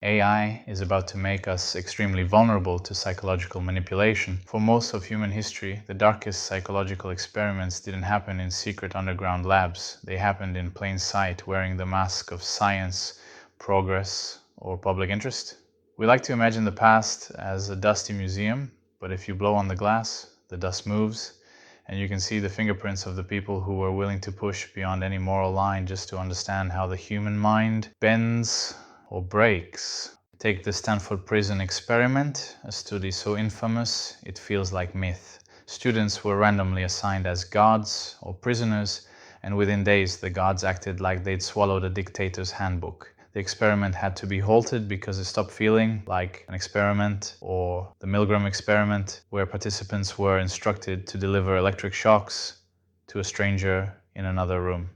AI is about to make us extremely vulnerable to psychological manipulation. For most of human history, the darkest psychological experiments didn't happen in secret underground labs. They happened in plain sight, wearing the mask of science, progress, or public interest. We like to imagine the past as a dusty museum, but if you blow on the glass, the dust moves, and you can see the fingerprints of the people who were willing to push beyond any moral line just to understand how the human mind bends or breaks. Take the Stanford Prison Experiment, a study so infamous it feels like myth. Students were randomly assigned as guards or prisoners, and within days the guards acted like they'd swallowed a dictator's handbook. The experiment had to be halted because it stopped feeling like an experiment, or the Milgram experiment, where participants were instructed to deliver electric shocks to a stranger in another room.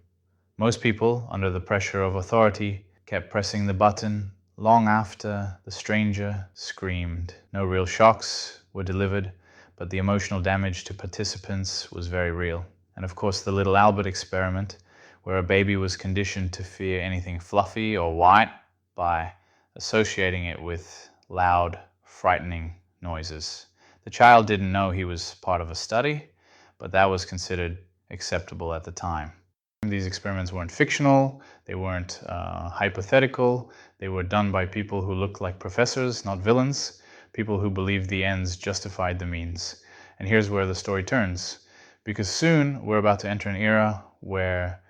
Most people, under the pressure of authority, kept pressing the button long after the stranger screamed. No real shocks were delivered, but the emotional damage to participants was very real. And of course, the little Albert experiment, where a baby was conditioned to fear anything fluffy or white by associating it with loud, frightening noises. The child didn't know he was part of a study, but that was considered acceptable at the time. These experiments weren't fictional, they weren't hypothetical, they were done by people who looked like professors, not villains, people who believed the ends justified the means. And here's where the story turns, because soon we're about to enter an era where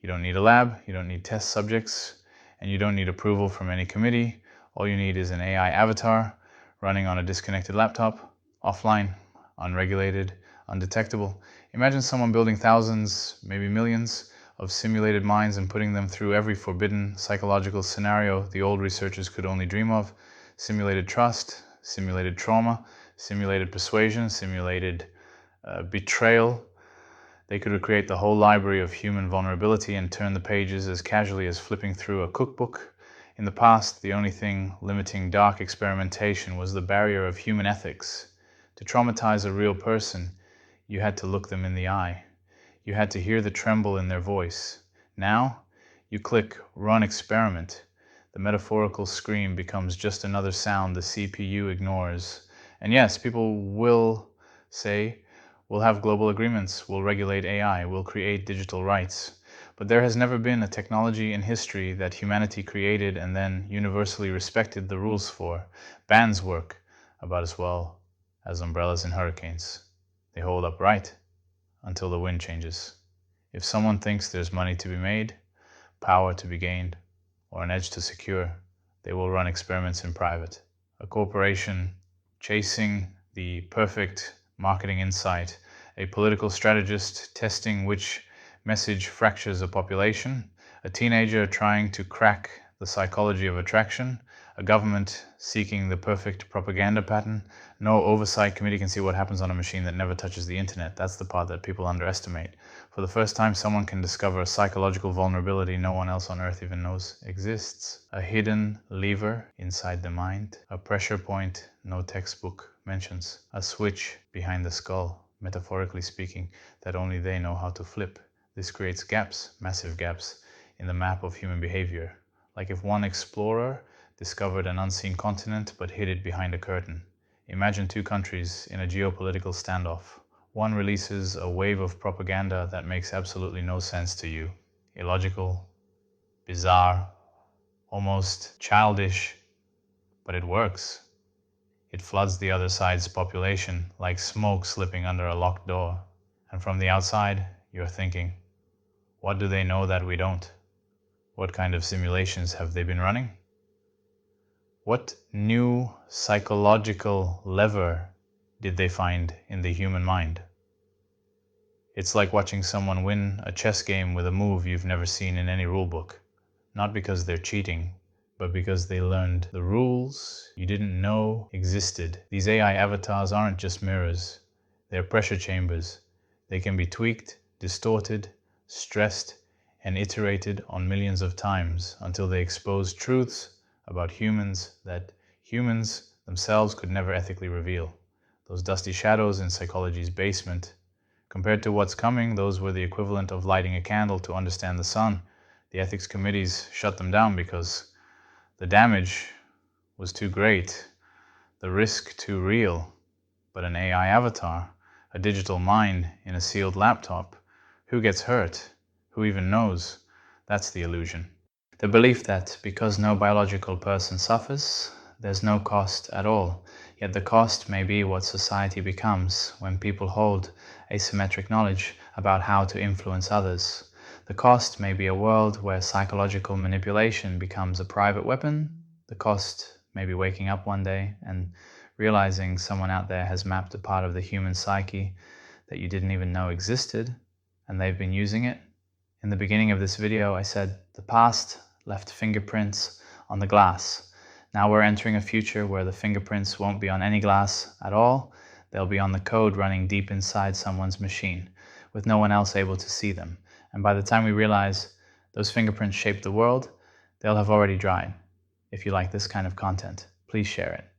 you don't need a lab, you don't need test subjects, and you don't need approval from any committee. All you need is an AI avatar running on a disconnected laptop, offline, unregulated, undetectable. Imagine someone building thousands, maybe millions, of simulated minds and putting them through every forbidden psychological scenario the old researchers could only dream of. Simulated trust, simulated trauma, simulated persuasion, simulated betrayal. They could recreate the whole library of human vulnerability and turn the pages as casually as flipping through a cookbook. In the past, the only thing limiting dark experimentation was the barrier of human ethics. To traumatize a real person, you had to look them in the eye. You had to hear the tremble in their voice. Now, you click Run Experiment. The metaphorical scream becomes just another sound the CPU ignores. And yes, people will say, we'll have global agreements, we'll regulate AI, we'll create digital rights. But there has never been a technology in history that humanity created and then universally respected the rules for. Bans work about as well as umbrellas in hurricanes. They hold up right until the wind changes. If someone thinks there's money to be made, power to be gained, or an edge to secure, they will run experiments in private. A corporation chasing the perfect marketing insight, a political strategist testing which message fractures a population, a teenager trying to crack the psychology of attraction, a government seeking the perfect propaganda pattern. No oversight committee can see what happens on a machine that never touches the internet. That's the part that people underestimate. For the first time, someone can discover a psychological vulnerability no one else on earth even knows exists. A hidden lever inside the mind, a pressure point no textbook mentions, a switch behind the skull, metaphorically speaking, that only they know how to flip. This creates gaps, massive gaps, in the map of human behavior. Like if one explorer discovered an unseen continent but hid it behind a curtain. Imagine two countries in a geopolitical standoff. One releases a wave of propaganda that makes absolutely no sense to you. Illogical, bizarre, almost childish, but it works. It floods the other side's population like smoke slipping under a locked door. And from the outside, you're thinking, what do they know that we don't? What kind of simulations have they been running? What new psychological lever did they find in the human mind? It's like watching someone win a chess game with a move you've never seen in any rulebook. Not because they're cheating, but because they learned the rules you didn't know existed. These AI avatars aren't just mirrors. They're pressure chambers. They can be tweaked, distorted, stressed, and iterated on millions of times until they expose truths about humans that humans themselves could never ethically reveal. Those dusty shadows in psychology's basement. Compared to what's coming, those were the equivalent of lighting a candle to understand the sun. The ethics committees shut them down because the damage was too great, the risk too real. But an AI avatar, a digital mind in a sealed laptop, who gets hurt? Who even knows? That's the illusion. The belief that because no biological person suffers, there's no cost at all. Yet the cost may be what society becomes when people hold asymmetric knowledge about how to influence others. The cost may be a world where psychological manipulation becomes a private weapon. The cost may be waking up one day and realizing someone out there has mapped a part of the human psyche that you didn't even know existed, and they've been using it. In the beginning of this video, I said the past left fingerprints on the glass. Now we're entering a future where the fingerprints won't be on any glass at all. They'll be on the code running deep inside someone's machine, with no one else able to see them. And by the time we realize those fingerprints shaped the world, they'll have already dried. If you like this kind of content, please share it.